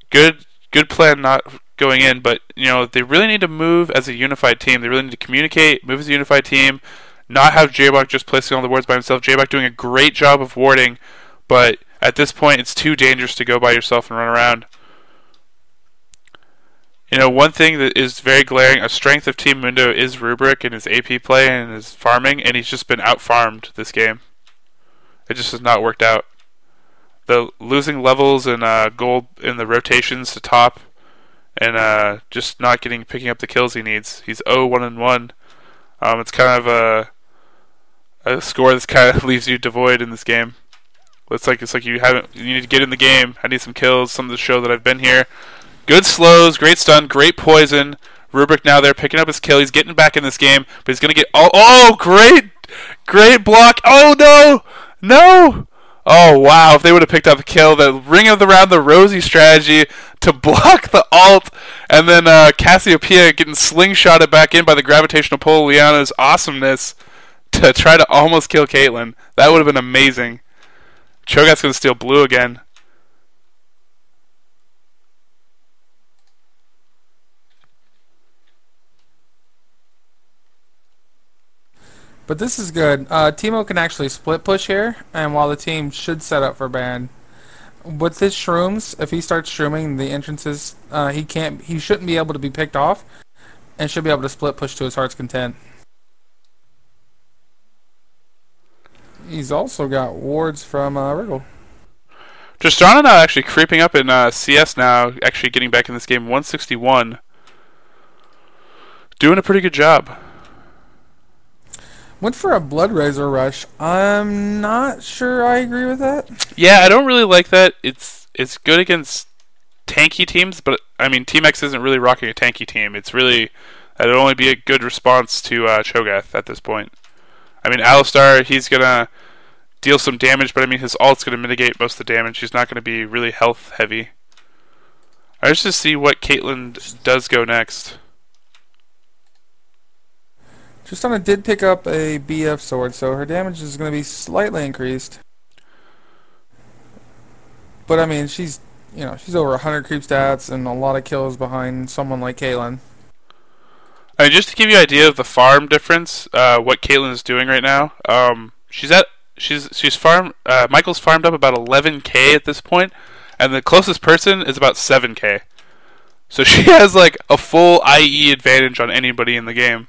good plan not going in. But, they really need to move as a unified team. They really need to communicate, move as a unified team. Not have J-Bach just placing all the wards by himself. J-Bach doing a great job of warding, but at this point it's too dangerous to go by yourself and run around. One thing that is very glaring, a strength of Team Mundo is Rubric and his AP play and his farming, and he's just been out-farmed this game. It just has not worked out. The losing levels and gold in the rotations to top, and just not picking up the kills he needs. He's 0-1-1. It's kind of a score that kind of leaves you devoid in this game. It's like you need to get in the game. I need some kills. Some of the show that I've been here. Good slows, great stun, great poison. Rubric now there picking up his kill. He's getting back in this game, but he's gonna get great block. Oh no. Oh wow! If they would have picked up a kill, the ring of the round, the Rosie strategy to block the ult, and then Cassiopeia getting slingshotted back in by the gravitational pull of Liana's awesomeness to try to almost kill Caitlyn. That would have been amazing. Cho'Gath's going to steal blue again. But this is good. Teemo can actually split push here, and while the team should set up for Baron. With his shrooms, if he starts shrooming the entrances, he shouldn't be able to be picked off, and should be able to split push to his heart's content. He's also got wards from Wriggle. Tristana now actually creeping up in CS now, actually getting back in this game, 161. Doing a pretty good job. Went for a Blood Razor rush. I'm not sure I agree with that. Yeah, I don't really like that. It's good against tanky teams, but I mean, Team X isn't really rocking a tanky team. It'd only be a good response to Cho'Gath at this point. I mean, Alistar, he's gonna deal some damage, but I mean, his ult's gonna mitigate most of the damage. He's not gonna be really health heavy. I just to see what Caitlyn does go next. Tristana did pick up a BF sword, so her damage is going to be slightly increased. But I mean, she's over 100 creep stats and a lot of kills behind someone like Caitlyn. I mean, just to give you an idea of the farm difference, what Caitlyn is doing right now. Michael's farmed up about 11k at this point, and the closest person is about 7k. So she has like a full IE advantage on anybody in the game.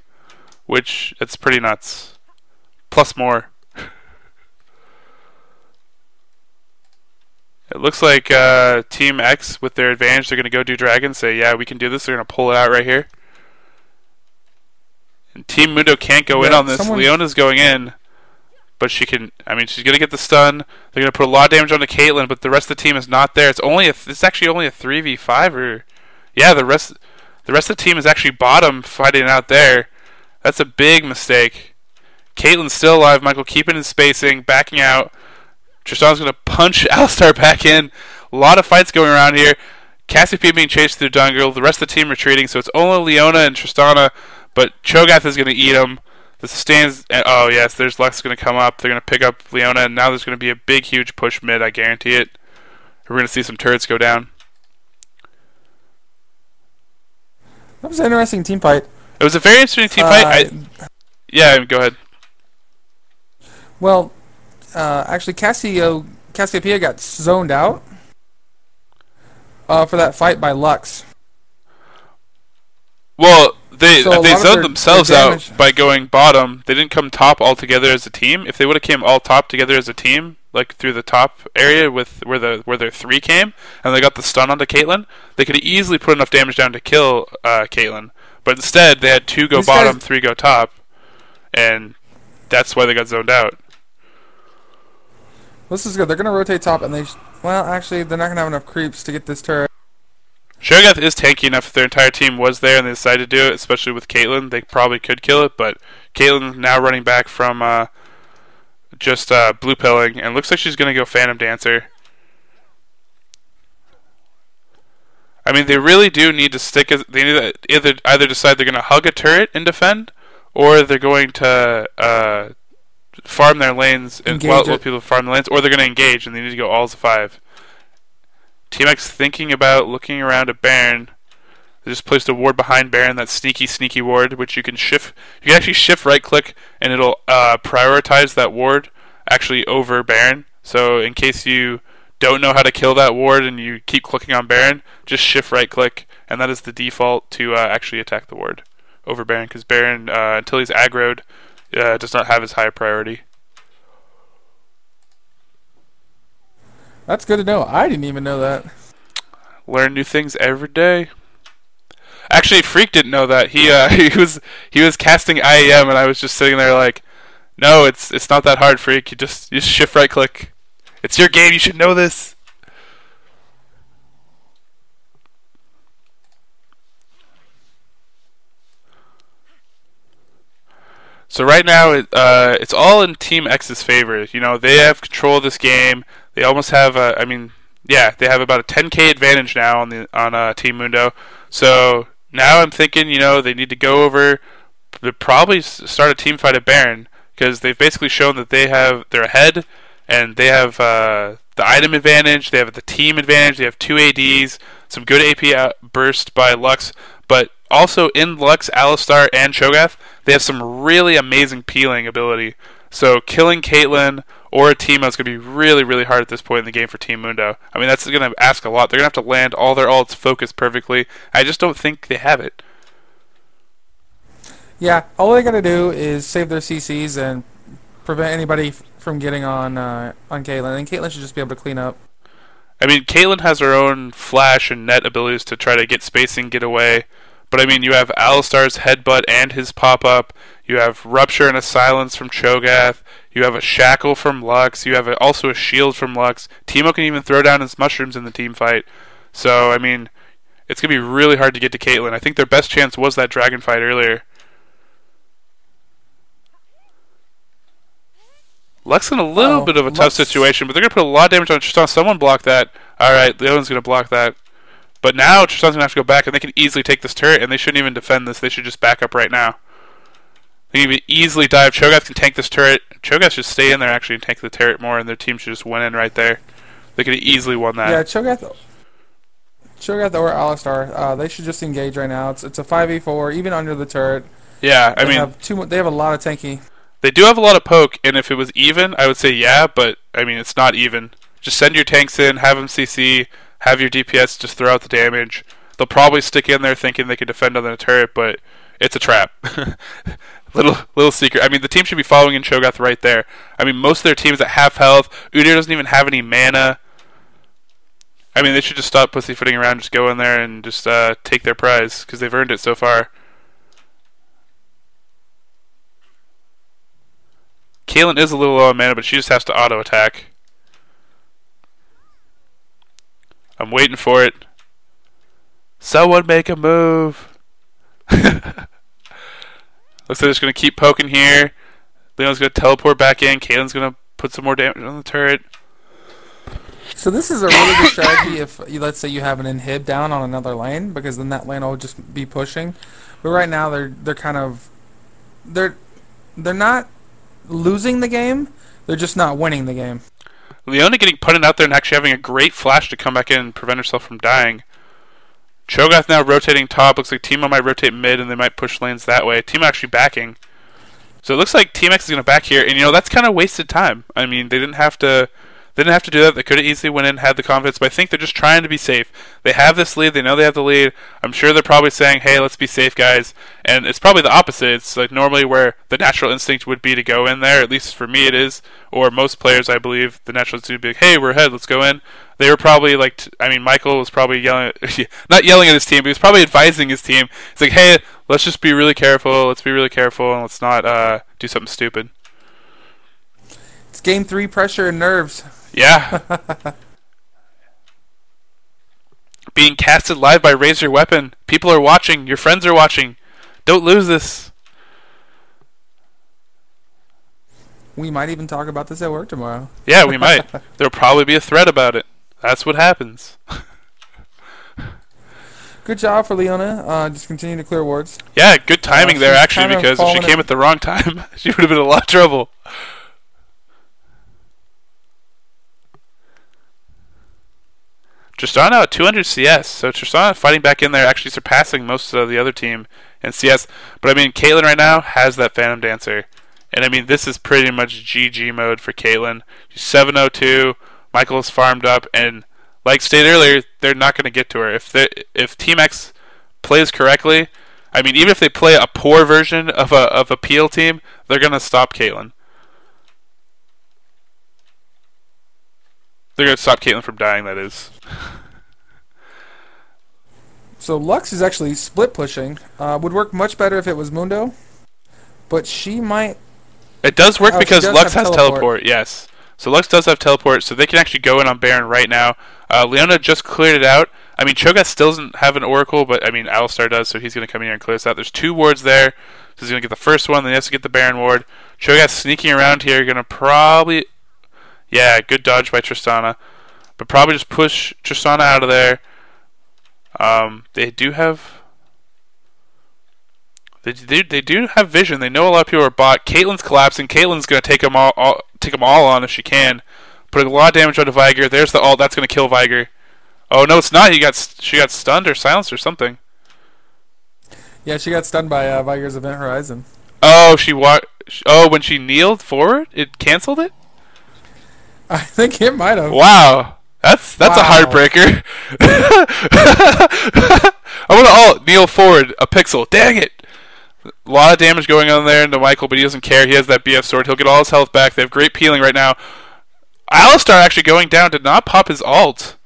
Which, it's pretty nuts. Plus more. It looks like Team X, with their advantage, they're going to go do Dragon, say, yeah, we can do this. They're going to pull it out right here. And Team Mundo can't go in on this. Leona's going in. But she's going to get the stun. They're going to put a lot of damage onto Caitlyn, but the rest of the team is not there. It's actually only a 3v5. The rest of the team is actually bottom fighting out there. That's a big mistake. Caitlyn's still alive. Michael keeping his spacing, backing out. Tristana's going to punch Alistar back in. A lot of fights going around here. Cassiopeia being chased through jungle. The rest of the team retreating. So it's only Leona and Tristana. But Cho'Gath is going to eat him. The sustains. Oh, yes, there's Lux going to come up. They're going to pick up Leona. And now there's going to be a big, huge push mid. I guarantee it. We're going to see some turrets go down. That was an interesting team fight. It was a very interesting team fight. Yeah, go ahead. Well, actually, Cassiopeia got zoned out for that fight by Lux. Well, they zoned themselves their out by going bottom. They didn't come top all together as a team. If they would have came all top together as a team, like through the top area with where their 3 came, and they got the stun onto Caitlyn, they could have easily put enough damage down to kill Caitlyn. But instead, they had 2 go bottom, 3 go top, and that's why they got zoned out. This is good. They're going to rotate top, and well, actually, they're not going to have enough creeps to get this turret. Cho'Gath is tanky enough if their entire team was there and they decided to do it, especially with Caitlyn. They probably could kill it, but Caitlyn now running back from just blue pilling, and looks like she's going to go Phantom Dancer. I mean, they really do need to stick. They need to either decide they're going to hug a turret and defend, or they're going to farm their lanes and let people farm the lanes, or they're going to engage and they need to go all as 5. Team X thinking about looking around at Baron. They just placed a ward behind Baron, that sneaky ward, which you can shift. You can actually shift right click and it'll prioritize that ward actually over Baron. So in case you don't know how to kill that ward and you keep clicking on Baron, just shift right click, and that is the default to actually attack the ward over Baron, because Baron, until he's aggroed, does not have his high priority. That's good to know. I didn't even know that. Learn new things every day. Actually, Freak didn't know that. He was casting IEM, and I was just sitting there like, no, it's not that hard, Freak. You just shift right click. It's your game. You should know this. So right now, it's all in Team X's favor. You know, they have control of this game. They almost have they have about a 10k advantage now on Team Mundo. So now I'm thinking, you know, they need to go over, to probably start a team fight at Baron, because they've basically shown that they're ahead, and they have the item advantage, they have the team advantage, they have 2 ADs, some good AP burst by Lux, but also in Lux, Alistar, and Cho'Gath, they have some really amazing peeling ability. So killing Caitlyn or a Teemo is going to be really, really hard at this point in the game for Team Mundo. I mean, that's going to ask a lot. They're going to have to land all their ults focused perfectly. I just don't think they have it. Yeah, all they got to do is save their CCs and prevent anybody from getting on Caitlyn. And Caitlyn should just be able to clean up. I mean, Caitlyn has her own flash and net abilities to try to get spacing, get away. But I mean, you have Alistar's headbutt and his pop-up. You have Rupture and a Silence from Cho'Gath. You have a Shackle from Lux. You have also a Shield from Lux. Teemo can even throw down his mushrooms in the team fight. So, I mean, it's going to be really hard to get to Caitlyn. I think their best chance was that dragon fight earlier. Lux in a little bit of a tough situation, but they're going to put a lot of damage on Tristan. Someone block that. Alright, Leon's going to block that. But now Tristan's going to have to go back, and they can easily take this turret, and they shouldn't even defend this. They should just back up right now. They can easily dive. Cho'Gath can tank this turret. Cho'Gath should stay in there actually and tank the turret more, and their team should just win in right there. They could have easily won that. Yeah, Cho'Gath or Alistar, they should just engage right now. It's a 5v4, even under the turret. Yeah, I mean, they have a lot of tanky. They do have a lot of poke, and if it was even, I would say yeah, but I mean, it's not even. Just send your tanks in, have them CC, have your DPS just throw out the damage. They'll probably stick in there thinking they can defend on the turret, but it's a trap. little secret. I mean, the team should be following in Cho'Gath right there. I mean, most of their teams at half health. Udyr doesn't even have any mana. I mean, they should just stop pussyfooting around, just go in there and just take their prize, because they've earned it so far. Caitlyn is a little low on mana, but she just has to auto-attack. I'm waiting for it. Someone make a move. Looks like they're just going to keep poking here. Leon's going to teleport back in. Caitlin's going to put some more damage on the turret. So this is a really good strategy if you, let's say you have an inhib down on another lane, because then that lane will just be pushing. But right now they're kind of they're they're not losing the game. They're just not winning the game. Leona getting punted out there and actually having a great flash to come back in and prevent herself from dying. Cho'Gath now rotating top. Looks like Teemo might rotate mid and they might push lanes that way. Teemo actually backing. So it looks like Team X is going to back here, and that's kind of wasted time. I mean, they didn't have to do that. They could have easily went in, had the confidence, but I think they're just trying to be safe. They have this lead. They know they have the lead. I'm sure they're probably saying, hey, let's be safe, guys. And it's probably the opposite. It's like normally where the natural instinct would be to go in there, at least for me it is, or most players, I believe, the natural instinct would be like, hey, we're ahead, let's go in. They were probably like, Michael was probably yelling, not yelling at his team, but he was probably advising his team. He's like, hey, let's just be really careful, and let's not do something stupid. It's game 3 pressure and nerves. Yeah. Being casted live by Razor Weapon. People are watching. Your friends are watching. Don't lose this. We might even talk about this at work tomorrow. Yeah, we might. There'll probably be a thread about it. That's what happens. Good job for Leona. Just continue to clear wards. Yeah, good timing there, actually, because if she came at the wrong time, she would have been in a lot of trouble. Tristana at 200 CS, so Tristana fighting back in there, actually surpassing most of the other team in CS. But I mean, Caitlyn right now has that Phantom Dancer, and I mean, this is pretty much GG mode for Caitlyn. She's 702. Michael is farmed up, and like stated earlier, they're not going to get to her if Team X plays correctly. I mean, even if they play a poor version of a Peel team, they're going to stop Caitlyn. They're going to stop Caitlyn from dying, that is. So Lux is actually split pushing. Would work much better if it was Mundo, but she might... It does work because Lux has teleport, yes. So Lux does have teleport, so they can actually go in on Baron right now. Leona just cleared it out. I mean, Cho'Gath still doesn't have an Oracle, but I mean, Alistar does, so he's going to come in here and clear this out. There's 2 wards there. So he's going to get the first one, then he has to get the Baron ward. Cho'Gath sneaking around here, going to probably... Yeah, good dodge by Tristana. But probably just push Tristana out of there. They do have... They do have vision. They know a lot of people are bot. Caitlyn's collapsing. Caitlyn's going to take them all on if she can. Putting a lot of damage onto Viger. There's the ult. That's going to kill Viger. Oh, no, it's not. She got stunned or silenced or something. Yeah, she got stunned by Viger's Event Horizon. Oh, when she kneeled forward, it canceled it? I think it might have. Wow. That's a heartbreaker. I want to ult, kneel forward, a pixel. Dang it. A lot of damage going on there into Michael, but he doesn't care. He has that BF sword. He'll get all his health back. They have great peeling right now. Alistar actually going down did not pop his ult.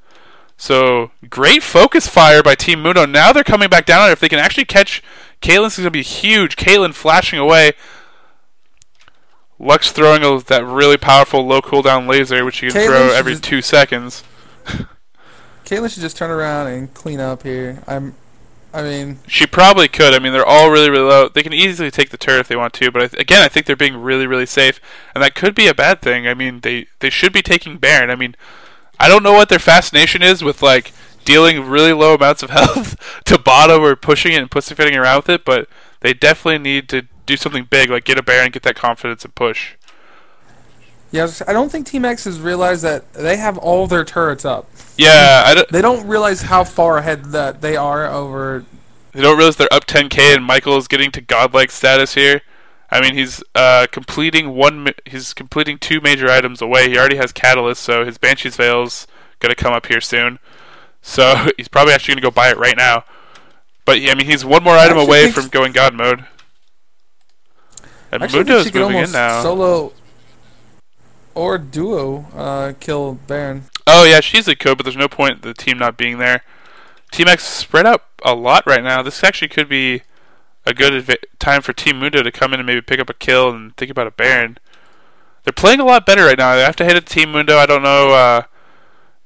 So, great focus fire by Team Mundo. Now they're coming back down. If they can actually catch Caitlyn, it's going to be huge. Caitlyn flashing away. Lux throwing that really powerful low cooldown laser, which you can throw every 2 seconds. Caitlyn should just turn around and clean up here. I mean... She probably could. I mean, they're all really, really low. They can easily take the turret if they want to, but again, I think they're being really, really safe, and that could be a bad thing. I mean, they should be taking Baron. I mean, I don't know what their fascination is with, like, dealing really low amounts of health to bottom or pushing it and pussyfooting around with it, but they definitely need to do something big, like get a Baron, get that confidence and push. Yeah, I don't think Team X has realized that they have all their turrets up. Yeah, they don't realize how far ahead that they are over. They don't realize they're up 10k and Michael is getting to godlike status here. I mean, he's completing 2 major items away. He already has Catalyst, so his Banshee's Veil's gonna come up here soon. So he's probably actually gonna go buy it right now. But I mean, he's 1 more item away from going God mode. And Mundo's moving in now. Solo or duo kill Baron. Oh yeah, she's a code, but there's no point in the team not being there. Team X spread out a lot right now. This actually could be a good time for Team Mundo to come in and maybe pick up a kill and think about a Baron. They're playing a lot better right now. They have to hit a Team Mundo. I don't know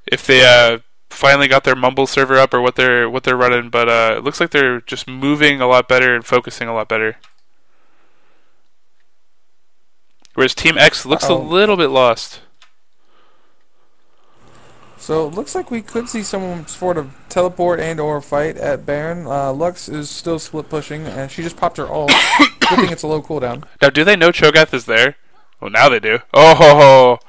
if they finally got their Mumble server up or what they're running, but it looks like they're just moving a lot better and focusing a lot better. Whereas Team X looks a little bit lost. So it looks like we could see some sort of teleport and or fight at Baron. Lux is still split pushing, and she just popped her ult. Good thing it's a low cooldown. Now, do they know Cho'Gath is there? Well, now they do. Oh ho ho!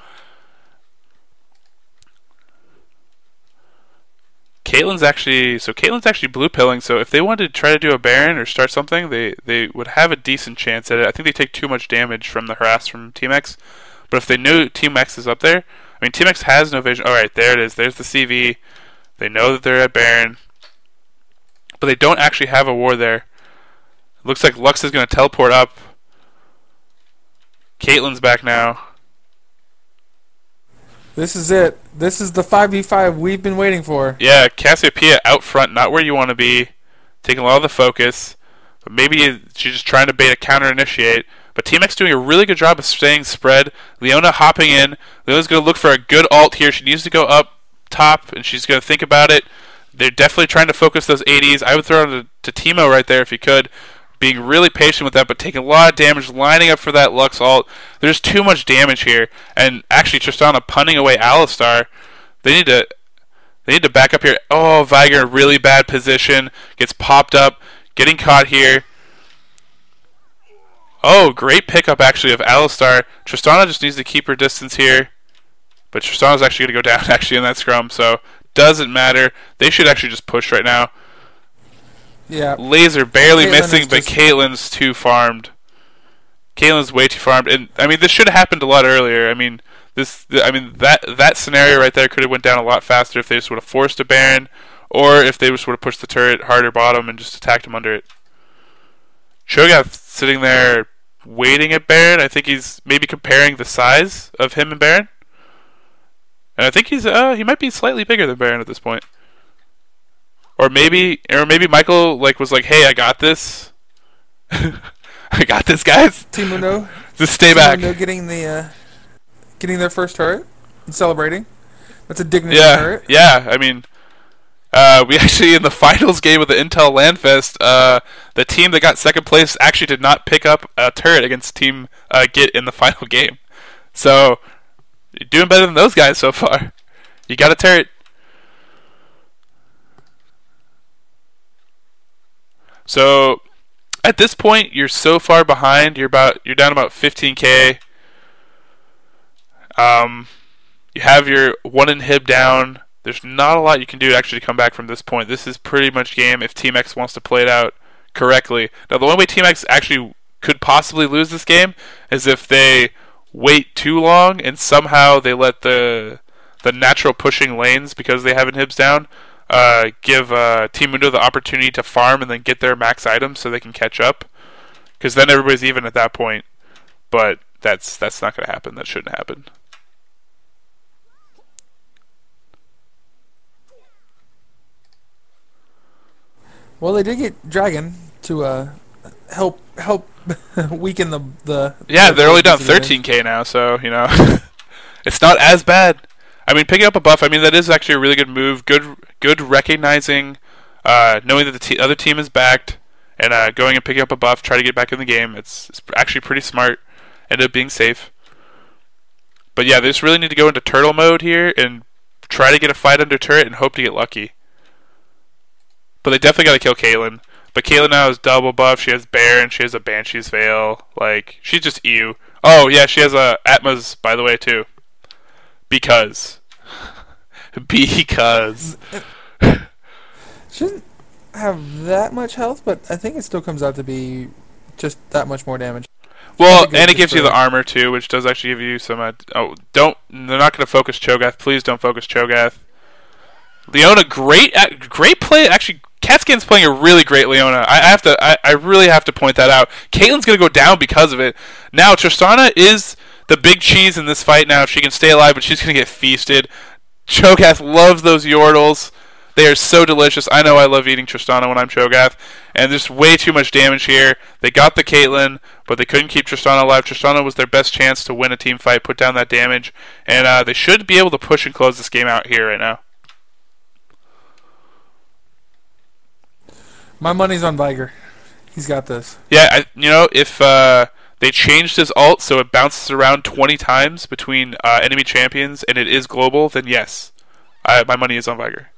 Caitlyn's actually blue pilling. So if they wanted to try to do a Baron or start something, they would have a decent chance at it. I think they take too much damage from the harass from Team X. But if they knew Team X is up there, I mean Team X has no vision. All right, there it is. There's the CV. They know that they're at Baron, but they don't actually have a war there. Looks like Lux is going to teleport up. Caitlyn's back now. This is it. This is the 5v5 we've been waiting for. Yeah, Cassiopeia out front, not where you want to be, taking a lot of the focus. But maybe she's just trying to bait a counter-initiate. But Team X doing a really good job of staying spread. Leona hopping in. Leona's going to look for a good ult here. She needs to go up top, and she's going to think about it. They're definitely trying to focus those 80s. I would throw it to Teemo right there if you could. Being really patient with that, but taking a lot of damage, lining up for that Lux ult. There's too much damage here. And actually, Tristana punting away Alistar. They need to back up here. Oh, Viger, really bad position. Gets popped up. Getting caught here. Oh, great pickup, actually, of Alistar. Tristana just needs to keep her distance here. But Tristana's actually going to go down, actually, in that scrum. So, doesn't matter. They should actually just push right now. Yeah. Laser barely missing, but Caitlyn's too farmed. Caitlyn's way too farmed, and I mean this should have happened a lot earlier. I mean that scenario right there could have went down a lot faster if they just would have forced a Baron, or if they just would have pushed the turret harder bottom and just attacked him under it. Cho'Gath sitting there waiting at Baron. I think he's maybe comparing the size of him and Baron, and I think he might be slightly bigger than Baron at this point. Or maybe Michael was like, "Hey, I got this. I got this, guys. Team Mundo, just stay back." Mundo getting their first turret and celebrating. That's a dignity turret. Yeah. I mean, we actually in the finals game of the Intel Landfest, the team that got second place actually did not pick up a turret against Team Git in the final game. So you're doing better than those guys so far. You got a turret. So at this point, you're so far behind. You're down about 15k. You have your one inhib down. There's not a lot you can do to actually come back from this point. This is pretty much game if Team X wants to play it out correctly. Now, the only way Team X actually could possibly lose this game is if they wait too long and somehow they let the natural pushing lanes, because they have inhibs down, give Team Mundo the opportunity to farm and then get their max items so they can catch up. Because then everybody's even at that point. But that's not going to happen. That shouldn't happen. Well, they did get Dragon to help weaken the. Yeah, they're only down 13k now, so it's not as bad. I mean, picking up a buff, that is actually a really good move. Good recognizing, knowing that the other team is backed, and going and picking up a buff, try to get back in the game. It's actually pretty smart. Ended up being safe. But yeah, they just really need to go into turtle mode here and try to get a fight under turret and hope to get lucky. But they definitely got to kill Caitlyn. But Caitlyn now is double buff. She has Baron. She has a Banshee's Veil. She's just EU. Oh, yeah, she has a Atma's, by the way, too. Because. Because. She doesn't have that much health, but I think it still comes out to be just that much more damage. Well, and it gives you the armor, too, which does actually give you some... they're not going to focus Cho'Gath. Please don't focus Cho'Gath. Leona, great play. Actually, Catskin's playing a really great Leona. I really have to point that out. Caitlyn's going to go down because of it. Now, Tristana is the big cheese in this fight now. If she can stay alive, but she's going to get feasted. Cho'Gath loves those Yordles. They are so delicious. I know I love eating Tristana when I'm Cho'Gath. And there's way too much damage here. They got the Caitlyn, but they couldn't keep Tristana alive. Tristana was their best chance to win a team fight, put down that damage. And they should be able to push and close this game out here right now. My money's on Viger. He's got this. Yeah, if they changed his ult so it bounces around 20 times between enemy champions and it is global, then yes. My money is on Viger.